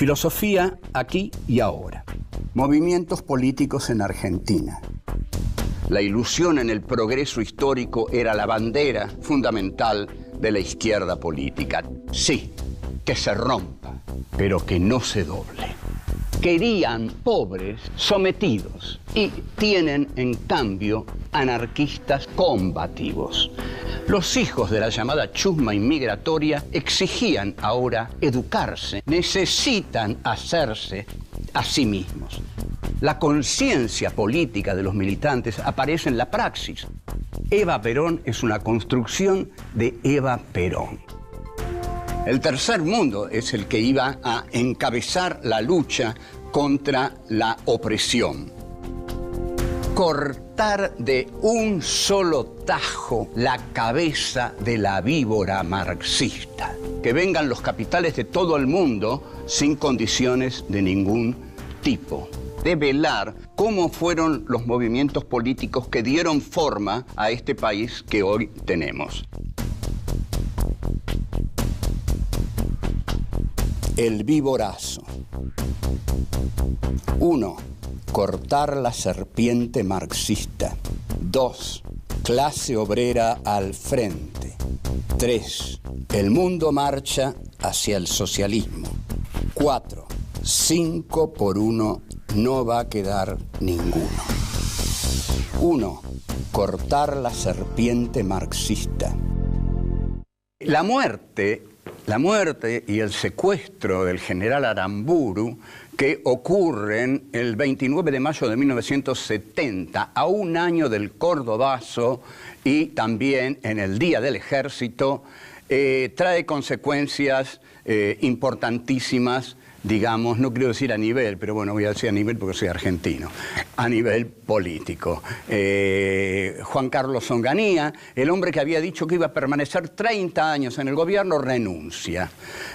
Filosofía aquí y ahora. Movimientos políticos en Argentina. La ilusión en el progreso histórico era la bandera fundamental de la izquierda política. Sí, que se rompa, pero que no se doble. Querían pobres sometidos y tienen, en cambio, anarquistas combativos. Los hijos de la llamada chusma inmigratoria exigían ahora educarse, necesitan hacerse a sí mismos. La conciencia política de los militantes aparece en la praxis. Eva Perón es una construcción de Eva Perón. El tercer mundo es el que iba a encabezar la lucha contra la opresión. Cortar de un solo tajo la cabeza de la víbora marxista. Que vengan los capitales de todo el mundo sin condiciones de ningún tipo. Develar cómo fueron los movimientos políticos que dieron forma a este país que hoy tenemos. El víborazo. 1. Cortar la serpiente marxista. 2. Clase obrera al frente. 3. El mundo marcha hacia el socialismo. 4. 5 por 1 no va a quedar ninguno. 1. Cortar la serpiente marxista. La muerte y el secuestro del general Aramburu, que ocurren el 29 de mayo de 1970, a un año del Cordobazo y también en el Día del Ejército, trae consecuencias importantísimas, digamos, no quiero decir a nivel, pero bueno, voy a decir a nivel porque soy argentino, a nivel político. Juan Carlos Onganía, el hombre que había dicho que iba a permanecer 30 años en el gobierno, renuncia.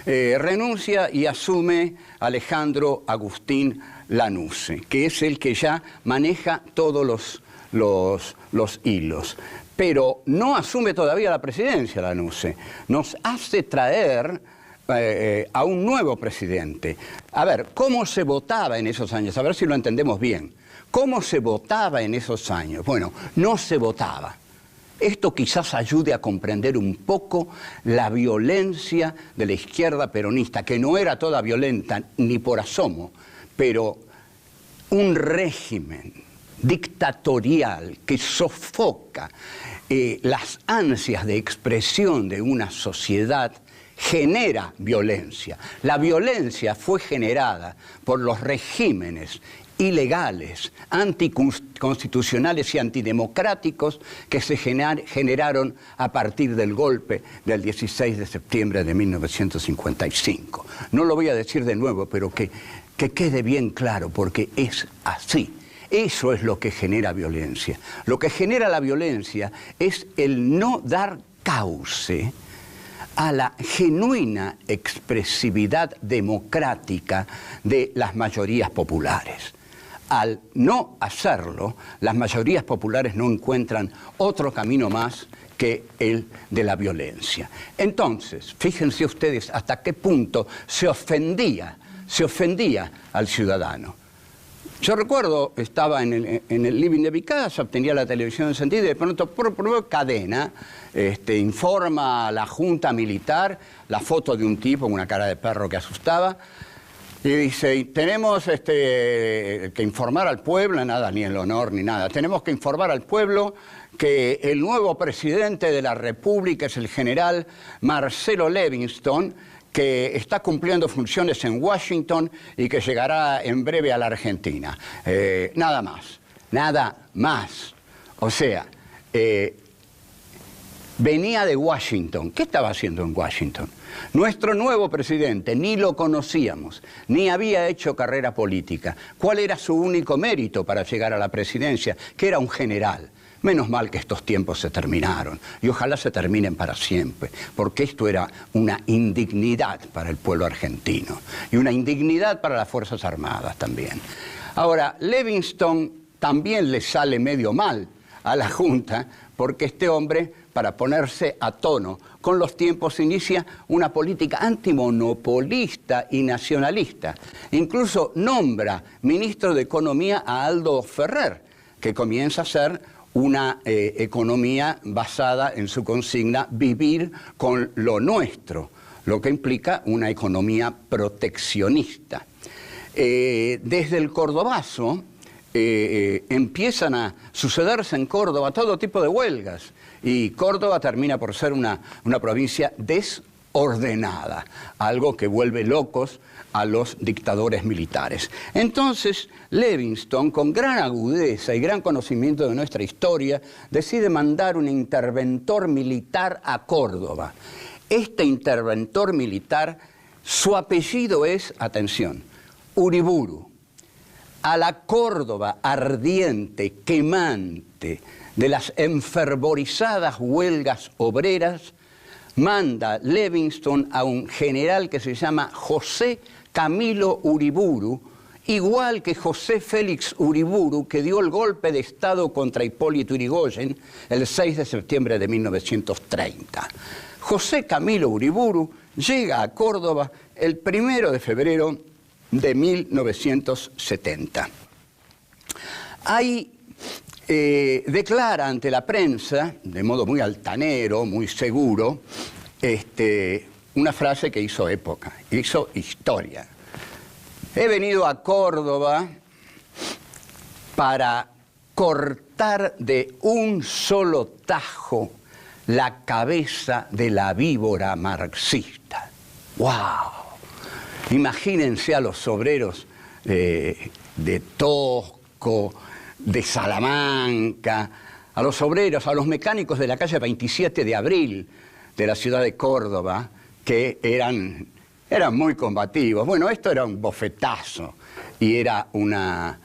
Renuncia y asume Alejandro Agustín Lanusse, que es el que ya maneja todos los hilos. Pero no asume todavía la presidencia Lanusse. Nos hace traer a un nuevo presidente. A ver, ¿cómo se votaba en esos años? A ver si lo entendemos bien. ¿Cómo se votaba en esos años? Bueno, no se votaba. Esto quizás ayude a comprender un poco la violencia de la izquierda peronista, que no era toda violenta ni por asomo, pero un régimen dictatorial que sofoca las ansias de expresión de una sociedad genera violencia. La violencia fue generada por los regímenes ilegales, anticonstitucionales y antidemocráticos que se generaron a partir del golpe del 16 de septiembre de 1955. No lo voy a decir de nuevo, pero que quede bien claro, porque es así. Eso es lo que genera violencia. Lo que genera la violencia es el no dar cauce a la genuina expresividad democrática de las mayorías populares. Al no hacerlo, las mayorías populares no encuentran otro camino más que el de la violencia. Entonces, fíjense ustedes hasta qué punto se ofendía al ciudadano. Yo recuerdo, estaba en el living de mi casa, tenía la televisión encendida y de pronto, por cadena, informa a la junta militar la foto de un tipo con una cara de perro que asustaba y dice, tenemos que informar al pueblo, nada, ni el honor ni nada, tenemos que informar al pueblo que el nuevo presidente de la República es el general Marcelo Levingston, que está cumpliendo funciones en Washington y que llegará en breve a la Argentina. Nada más. O sea, venía de Washington. ¿Qué estaba haciendo en Washington? Nuestro nuevo presidente ni lo conocíamos, ni había hecho carrera política. ¿Cuál era su único mérito para llegar a la presidencia? Que era un general. Menos mal que estos tiempos se terminaron y ojalá se terminen para siempre, porque esto era una indignidad para el pueblo argentino y una indignidad para las Fuerzas Armadas también. Ahora, Levingston también le sale medio mal a la Junta porque este hombre para ponerse a tono con los tiempos, inicia una política antimonopolista y nacionalista. Incluso nombra ministro de Economía a Aldo Ferrer, que comienza a ser una economía basada en su consigna vivir con lo nuestro, lo que implica una economía proteccionista. Desde el cordobazo empiezan a sucederse en Córdoba todo tipo de huelgas y Córdoba termina por ser una provincia desordenada, algo que vuelve locos a los dictadores militares. Entonces, Levingston, con gran agudeza y gran conocimiento de nuestra historia, decide mandar un interventor militar a Córdoba. Este interventor militar, su apellido es, atención, Uriburu. A la Córdoba ardiente, quemante, de las enfervorizadas huelgas obreras, manda Levingston a un general que se llama José Camilo Uriburu, igual que José Félix Uriburu, que dio el golpe de Estado contra Hipólito Yrigoyen el 6 de septiembre de 1930. José Camilo Uriburu llega a Córdoba el 1 de febrero de 1970. Ahí declara ante la prensa, de modo muy altanero, muy seguro, una frase que hizo época, hizo historia. He venido a Córdoba para cortar de un solo tajo la cabeza de la víbora marxista. ¡Wow! Imagínense a los obreros de Tosco, de Salamanca, a los obreros, a los mecánicos de la calle 27 de Abril de la ciudad de Córdoba, que eran muy combativos. Bueno, esto era un bofetazo y era una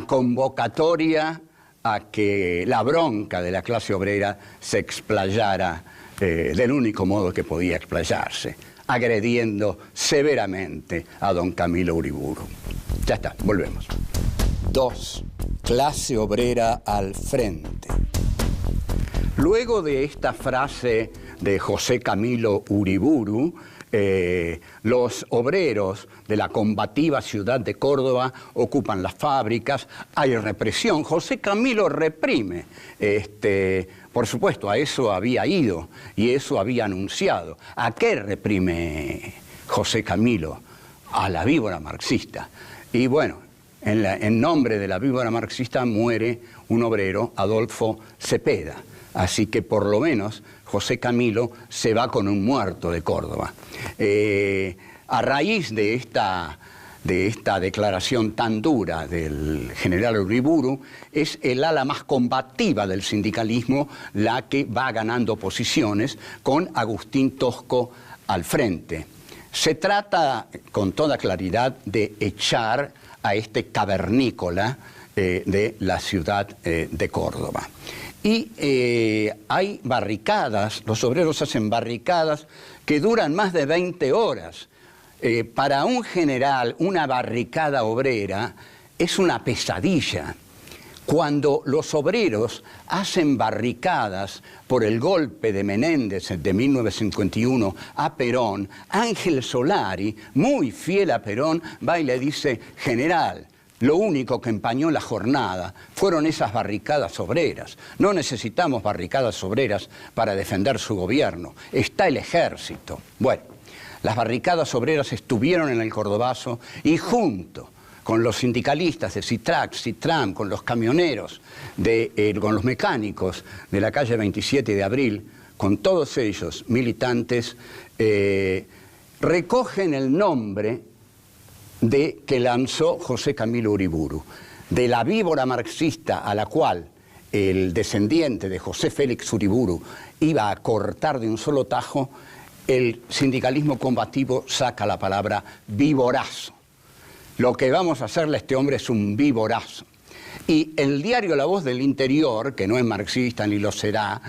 convocatoria a que la bronca de la clase obrera se explayara del único modo que podía explayarse, agrediendo severamente a don Camilo Uriburu. Ya está, volvemos. 2. Clase obrera al frente. Luego de esta frase de José Camilo Uriburu, los obreros de la combativa ciudad de Córdoba ocupan las fábricas, hay represión. José Camilo reprime, por supuesto, a eso había ido y eso había anunciado. ¿A qué reprime José Camilo? A la víbora marxista. Y bueno, en nombre de la víbora marxista muere un obrero, Adolfo Cepeda. Así que por lo menos José Camilo se va con un muerto de Córdoba. A raíz de esta declaración tan dura del general Uriburu, es el ala más combativa del sindicalismo la que va ganando posiciones con Agustín Tosco al frente. Se trata con toda claridad de echar a este cavernícola de la ciudad de Córdoba. Y hay barricadas, los obreros hacen barricadas que duran más de 20 horas. Para un general, una barricada obrera es una pesadilla. Cuando los obreros hacen barricadas por el golpe de Menéndez de 1951 a Perón, Ángel Solari, muy fiel a Perón, va y le dice: general, lo único que empañó la jornada fueron esas barricadas obreras. No necesitamos barricadas obreras para defender su gobierno. Está el ejército. Bueno, las barricadas obreras estuvieron en el Cordobazo y junto con los sindicalistas de Citrac, Citram, con los camioneros, con los mecánicos de la calle 27 de Abril, con todos ellos militantes, recogen el nombre que lanzó José Camilo Uriburu, de la víbora marxista a la cual el descendiente de José Félix Uriburu iba a cortar de un solo tajo. El sindicalismo combativo saca la palabra víborazo. Lo que vamos a hacerle a este hombre es un víborazo. Y el diario La Voz del Interior, que no es marxista ni lo será,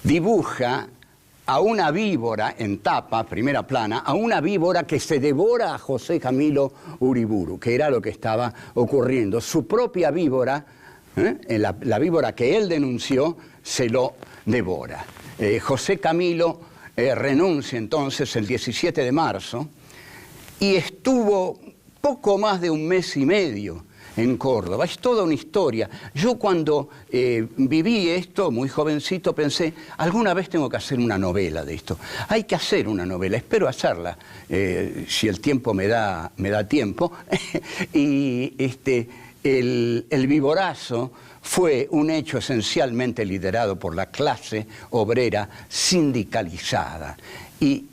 dibuja a una víbora en tapa, primera plana, a una víbora que se devora a José Camilo Uriburu, que era lo que estaba ocurriendo. Su propia víbora La víbora que él denunció se lo devora. José Camilo renuncia entonces el 17 de marzo y estuvo poco más de un mes y medio en Córdoba. Es toda una historia. Yo cuando viví esto, muy jovencito, pensé, alguna vez tengo que hacer una novela de esto. Hay que hacer una novela, espero hacerla, si el tiempo me da tiempo. Y el viborazo fue un hecho esencialmente liderado por la clase obrera sindicalizada. Y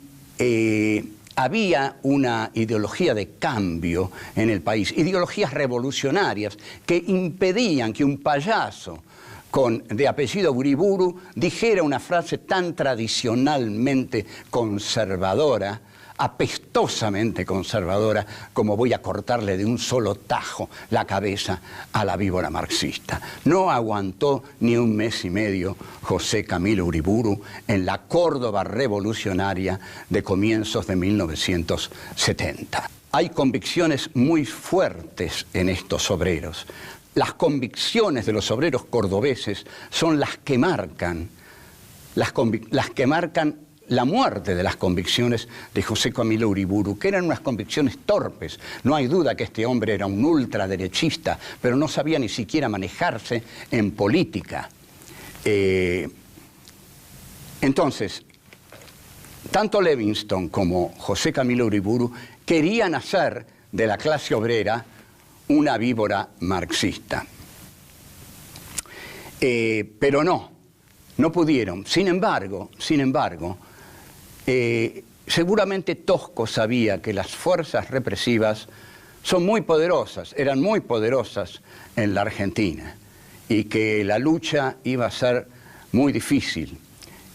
había una ideología de cambio en el país, ideologías revolucionarias que impedían que un payaso de apellido Uriburu dijera una frase tan tradicionalmente conservadora, apestosamente conservadora, como voy a cortarle de un solo tajo la cabeza a la víbora marxista. No aguantó ni un mes y medio José Camilo Uriburu en la Córdoba revolucionaria de comienzos de 1970. Hay convicciones muy fuertes en estos obreros. Las convicciones de los obreros cordobeses son las que marcan la muerte de las convicciones de José Camilo Uriburu, que eran unas convicciones torpes. No hay duda que este hombre era un ultraderechista, pero no sabía ni siquiera manejarse en política. Entonces, tanto Levingston como José Camilo Uriburu querían hacer de la clase obrera una víbora marxista. Pero no pudieron. Sin embargo, seguramente Tosco sabía que las fuerzas represivas son muy poderosas, eran muy poderosas en la Argentina, y que la lucha iba a ser muy difícil.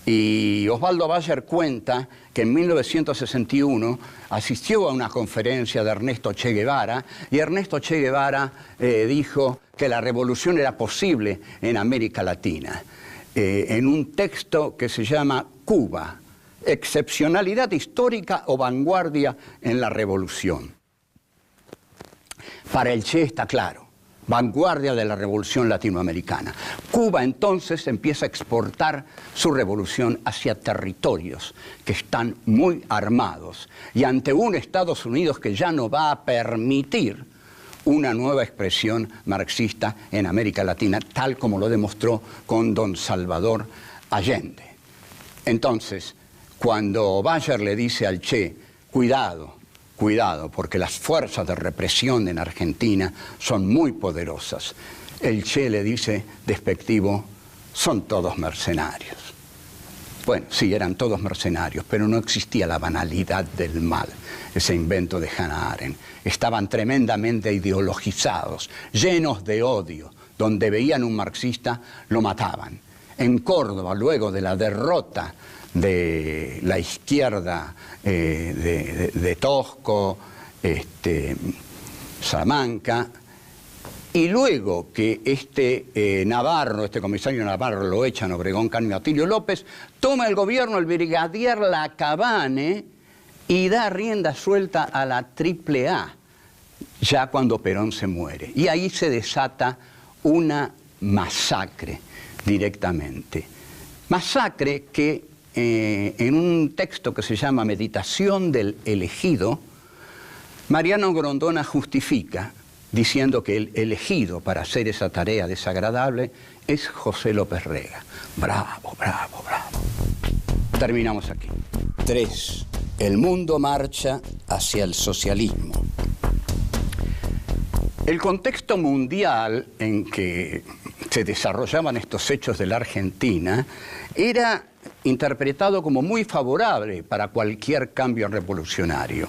Y Osvaldo Bayer cuenta que en 1961 asistió a una conferencia de Ernesto Che Guevara, y Ernesto Che Guevara dijo que la revolución era posible en América Latina, en un texto que se llama Cuba, excepcionalidad histórica o vanguardia en la revolución. Para el Che está claro, vanguardia de la revolución latinoamericana. Cuba entonces empieza a exportar su revolución hacia territorios que están muy armados y ante un Estados Unidos que ya no va a permitir una nueva expresión marxista en América Latina, tal como lo demostró con don Salvador Allende. Entonces, cuando Bayer le dice al Che, cuidado, porque las fuerzas de represión en Argentina son muy poderosas, el Che le dice, despectivo, son todos mercenarios. Bueno, sí, eran todos mercenarios, pero no existía la banalidad del mal, ese invento de Hannah Arendt. Estaban tremendamente ideologizados, llenos de odio. Donde veían un marxista, lo mataban. En Córdoba, luego de la derrota de la izquierda de Tosco, Salamanca, y luego que este comisario Navarro lo echan Obregón, Carmen Atilio López, toma el gobierno el brigadier Lacabane y da rienda suelta a la AAA, ya cuando Perón se muere. Y ahí se desata una masacre directamente. Masacre que en un texto que se llama Meditación del Elegido, Mariano Grondona justifica diciendo que el elegido para hacer esa tarea desagradable es José López Rega. Bravo, bravo, bravo. Terminamos aquí. 3. El mundo marcha hacia el socialismo. El contexto mundial en que se desarrollaban estos hechos de la Argentina era interpretado como muy favorable para cualquier cambio revolucionario.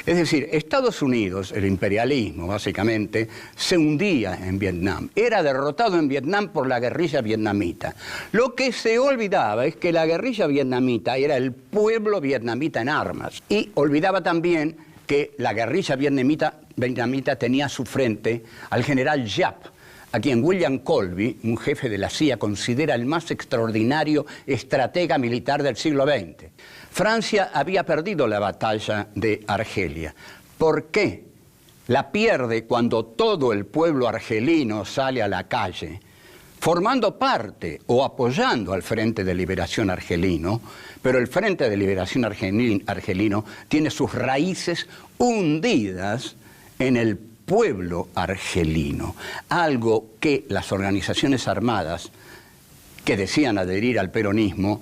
Es decir, Estados Unidos, el imperialismo básicamente, se hundía en Vietnam. Era derrotado en Vietnam por la guerrilla vietnamita. Lo que se olvidaba es que la guerrilla vietnamita era el pueblo vietnamita en armas. Y olvidaba también que la guerrilla vietnamita tenía a su frente al general Giap, a quien William Colby, un jefe de la CIA, considera el más extraordinario estratega militar del siglo XX. Francia había perdido la batalla de Argelia. ¿Por qué? la pierde cuando todo el pueblo argelino sale a la calle, formando parte o apoyando al Frente de Liberación Argelino, pero el Frente de Liberación Argelino tiene sus raíces hundidas en el pueblo argelino, algo que las organizaciones armadas que decían adherir al peronismo,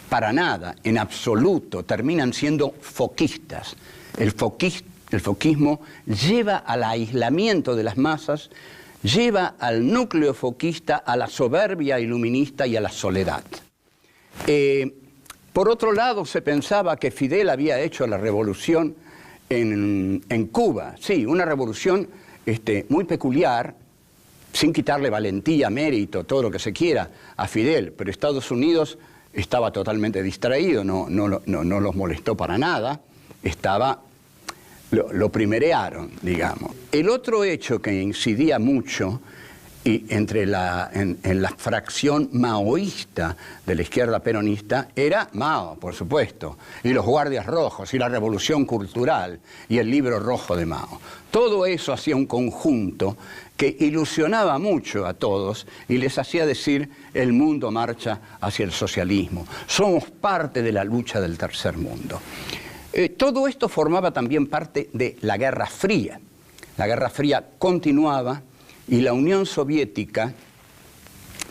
para nada, en absoluto, terminan siendo foquistas. El foquismo lleva al aislamiento de las masas, lleva al núcleo foquista a la soberbia iluminista y a la soledad. Por otro lado, se pensaba que Fidel había hecho la revolución en Cuba. Sí, una revolución muy peculiar, sin quitarle valentía, mérito, todo lo que se quiera a Fidel, pero Estados Unidos estaba totalmente distraído, no los molestó para nada, lo primerearon, digamos. El otro hecho que incidía mucho en la fracción maoísta de la izquierda peronista era Mao, por supuesto, y los guardias rojos, y la revolución cultural, y el libro rojo de Mao. Todo eso hacía un conjunto que ilusionaba mucho a todos y les hacía decir: el mundo marcha hacia el socialismo, somos parte de la lucha del tercer mundo. Todo esto formaba también parte de la Guerra Fría. La Guerra Fría continuaba y la Unión Soviética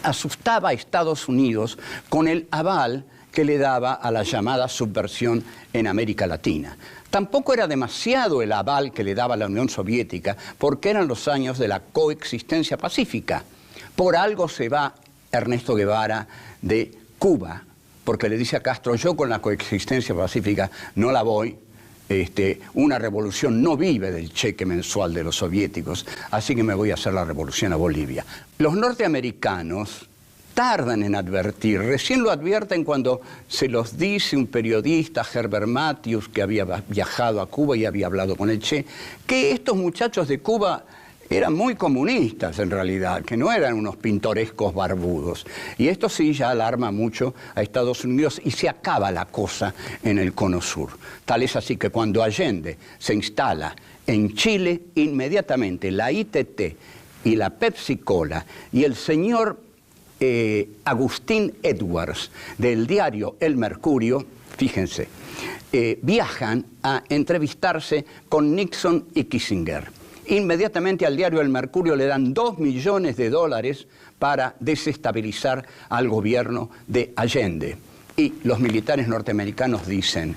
asustaba a Estados Unidos con el aval que le daba a la llamada subversión en América Latina. Tampoco era demasiado el aval que le daba la Unión Soviética, porque eran los años de la coexistencia pacífica. Por algo se va Ernesto Guevara de Cuba, porque le dice a Castro: yo con la coexistencia pacífica no la voy. Una revolución no vive del cheque mensual de los soviéticos, así que me voy a hacer la revolución a Bolivia. Los norteamericanos tardan en advertir, recién lo advierten cuando se los dice un periodista, Herbert Matthews, que había viajado a Cuba y había hablado con el Che, que estos muchachos de Cuba eran muy comunistas en realidad, que no eran unos pintorescos barbudos. Y esto sí ya alarma mucho a Estados Unidos y se acaba la cosa en el Cono Sur. Tal es así que cuando Allende se instala en Chile, inmediatamente la ITT y la Pepsi Cola y el señor Agustín Edwards del diario El Mercurio, fíjense, viajan a entrevistarse con Nixon y Kissinger. Inmediatamente al diario El Mercurio le dan $2 millones para desestabilizar al gobierno de Allende. Y los militares norteamericanos dicen: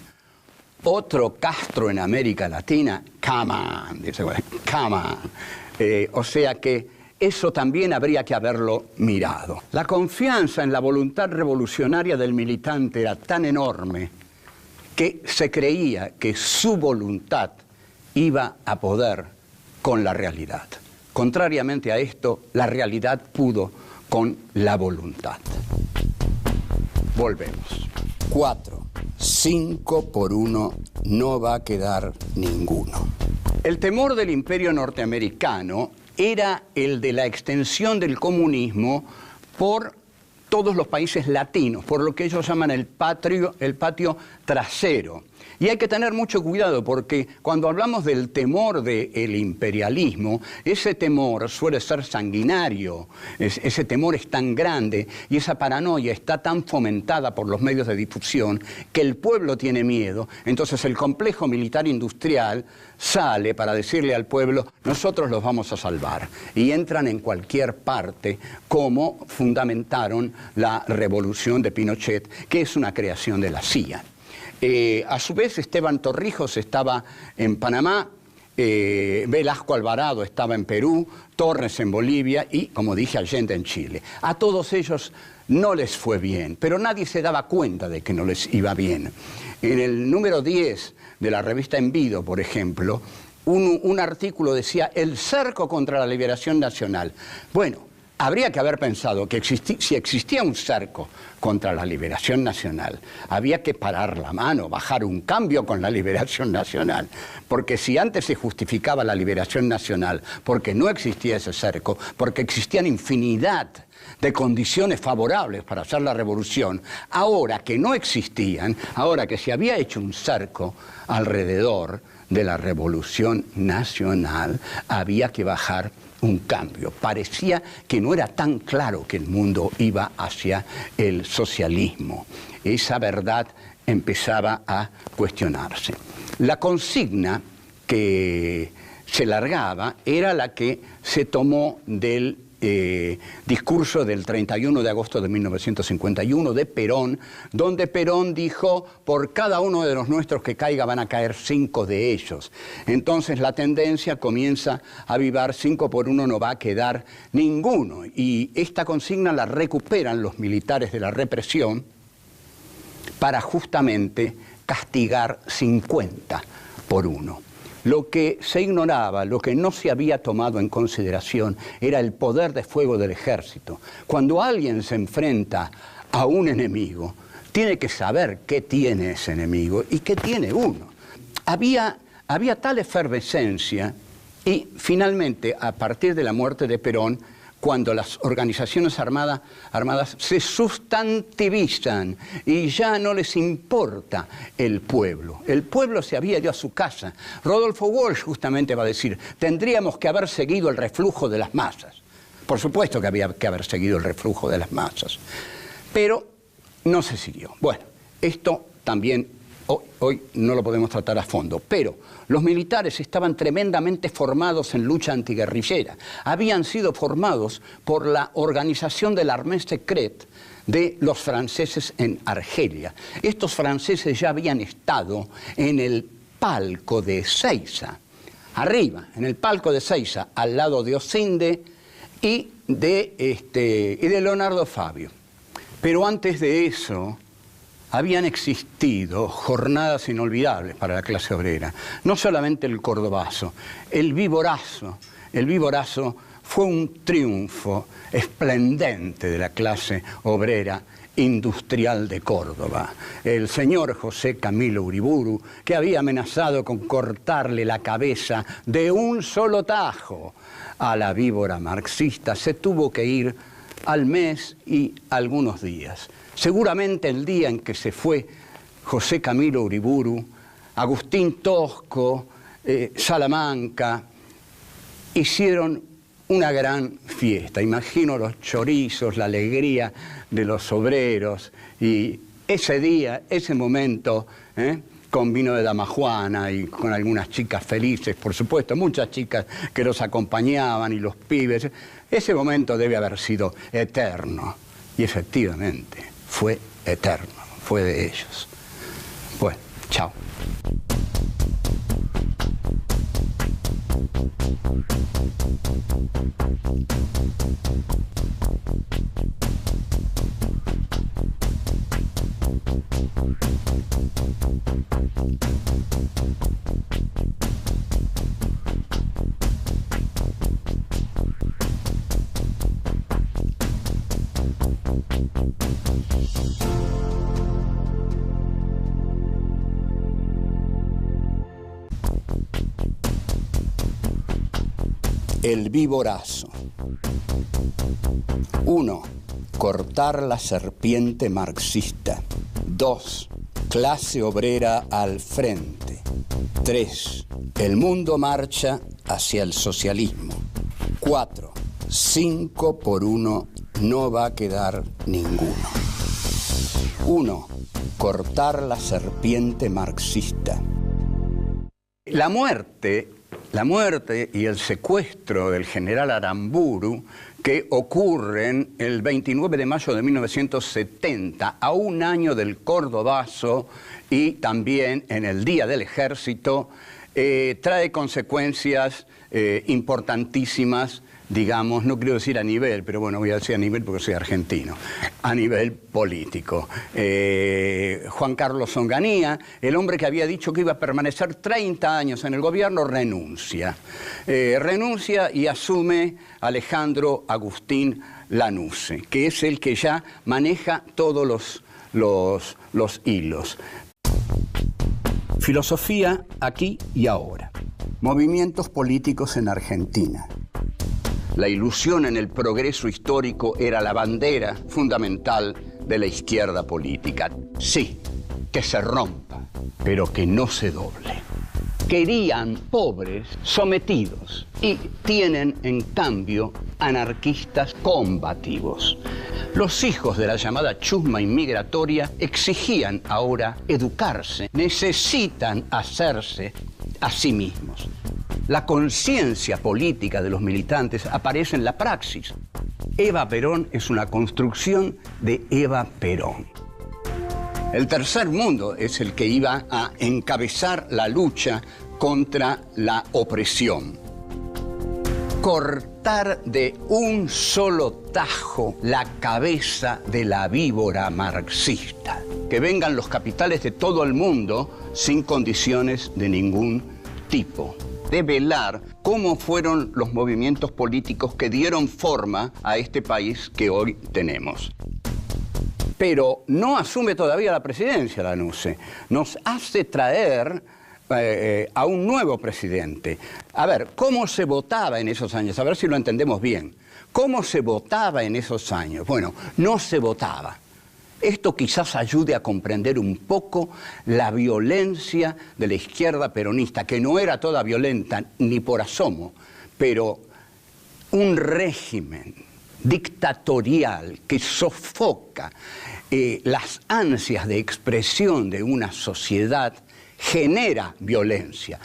otro Castro en América Latina, come on, dice, come on. O sea que eso también habría que haberlo mirado. La confianza en la voluntad revolucionaria del militante era tan enorme que se creía que su voluntad iba a poder con la realidad. Contrariamente a esto, la realidad pudo con la voluntad. Volvemos. 4. 5 por 1 no va a quedar ninguno. El temor del imperio norteamericano era el de la extensión del comunismo por todos los países latinos, por lo que ellos llaman el patio trasero. Y hay que tener mucho cuidado porque cuando hablamos del temor del imperialismo, ese temor suele ser sanguinario, ese temor es tan grande y esa paranoia está tan fomentada por los medios de difusión que el pueblo tiene miedo. Entonces el complejo militar industrial sale para decirle al pueblo: nosotros los vamos a salvar. Y entran en cualquier parte, como fundamentaron la revolución de Pinochet, que es una creación de la CIA. A su vez, Esteban Torrijos estaba en Panamá, Velasco Alvarado estaba en Perú, Torres en Bolivia y, como dije, Allende en Chile. A todos ellos no les fue bien, pero nadie se daba cuenta de que no les iba bien. En el número 10 de la revista Envido, por ejemplo, un artículo decía: el cerco contra la liberación nacional. Bueno, habría que haber pensado que si existía un cerco contra la liberación nacional, había que parar la mano, bajar un cambio con la liberación nacional. Porque si antes se justificaba la liberación nacional porque no existía ese cerco, porque existían infinidad de condiciones favorables para hacer la revolución, ahora que no existían, ahora que se había hecho un cerco alrededor de la revolución nacional, había que bajar un cambio. Parecía que no era tan claro que el mundo iba hacia el socialismo. Esa verdad empezaba a cuestionarse. La consigna que se largaba era la que se tomó del discurso del 31 de agosto de 1951 de Perón, donde Perón dijo: por cada uno de los nuestros que caiga van a caer 5 de ellos. Entonces la tendencia comienza a avivar: 5 por 1 no va a quedar ninguno. Y esta consigna la recuperan los militares de la represión para justamente castigar 50 por 1. Lo que se ignoraba, lo que no se había tomado en consideración, era el poder de fuego del ejército. Cuando alguien se enfrenta a un enemigo, tiene que saber qué tiene ese enemigo y qué tiene uno. Había tal efervescencia y finalmente, a partir de la muerte de Perón, cuando las organizaciones armadas se sustantivizan y ya no les importa el pueblo. El pueblo se había ido a su casa. Rodolfo Walsh justamente va a decir: tendríamos que haber seguido el reflujo de las masas. Por supuesto que había que haber seguido el reflujo de las masas, pero no se siguió. Bueno, esto también hoy no lo podemos tratar a fondo, pero los militares estaban tremendamente formados en lucha antiguerrillera. Habían sido formados por la organización de la Armée Secrète de los franceses en Argelia. Estos franceses ya habían estado en el palco de Ezeiza, arriba, en el palco de Ezeiza, al lado de Osinde y de Leonardo Fabio. Pero antes de eso habían existido jornadas inolvidables para la clase obrera. No solamente el cordobazo, el viborazo. El viborazo fue un triunfo esplendente de la clase obrera industrial de Córdoba. El señor José Camilo Uriburu, que había amenazado con cortarle la cabeza de un solo tajo a la víbora marxista, se tuvo que ir al mes y algunos días. Seguramente el día en que se fue José Camilo Uriburu, Agustín Tosco, Salamanca, hicieron una gran fiesta. Imagino los chorizos, la alegría de los obreros, y ese día, ese momento, con vino de damajuana y con algunas chicas felices, por supuesto, muchas chicas que los acompañaban y los pibes. Ese momento debe haber sido eterno, y efectivamente fue eterno, fue de ellos. Bueno, chao. El viborazo. 1. Cortar la serpiente marxista. 2. Clase obrera al frente. 3. El mundo marcha hacia el socialismo. 4. 5 por 1 no va a quedar ninguno. 1. Cortar la serpiente marxista. La muerte y el secuestro del general Aramburu, que ocurren el 29 de mayo de 1970, a un año del Cordobazo y también en el Día del Ejército, trae consecuencias importantísimas, digamos, no quiero decir a nivel, pero bueno, voy a decir a nivel porque soy argentino, a nivel político. Juan Carlos Onganía, el hombre que había dicho que iba a permanecer 30 años en el gobierno, renuncia. Renuncia y asume Alejandro Agustín Lanusse, que es el que ya maneja todos los hilos. Filosofía aquí y ahora. Movimientos políticos en Argentina. La ilusión en el progreso histórico era la bandera fundamental de la izquierda política. Sí, que se rompa, pero que no se doble. Querían pobres sometidos y tienen, en cambio, anarquistas combativos. Los hijos de la llamada chusma inmigratoria exigían ahora educarse, necesitan hacerse a sí mismos. La conciencia política de los militantes aparece en la praxis. Eva Perón es una construcción de Eva Perón. El tercer mundo es el que iba a encabezar la lucha contra la opresión. Cortar de un solo tajo la cabeza de la víbora marxista. Que vengan los capitales de todo el mundo sin condiciones de ningún tipo. Develar cómo fueron los movimientos políticos que dieron forma a este país que hoy tenemos. Pero no asume todavía la presidencia, Lanusse. Nos hace traer a un nuevo presidente. A ver, ¿cómo se votaba en esos años? A ver si lo entendemos bien. ¿Cómo se votaba en esos años? Bueno, no se votaba. Esto quizás ayude a comprender un poco la violencia de la izquierda peronista, que no era toda violenta ni por asomo, pero un régimen dictatorial que sofoca las ansias de expresión de una sociedad genera violencia.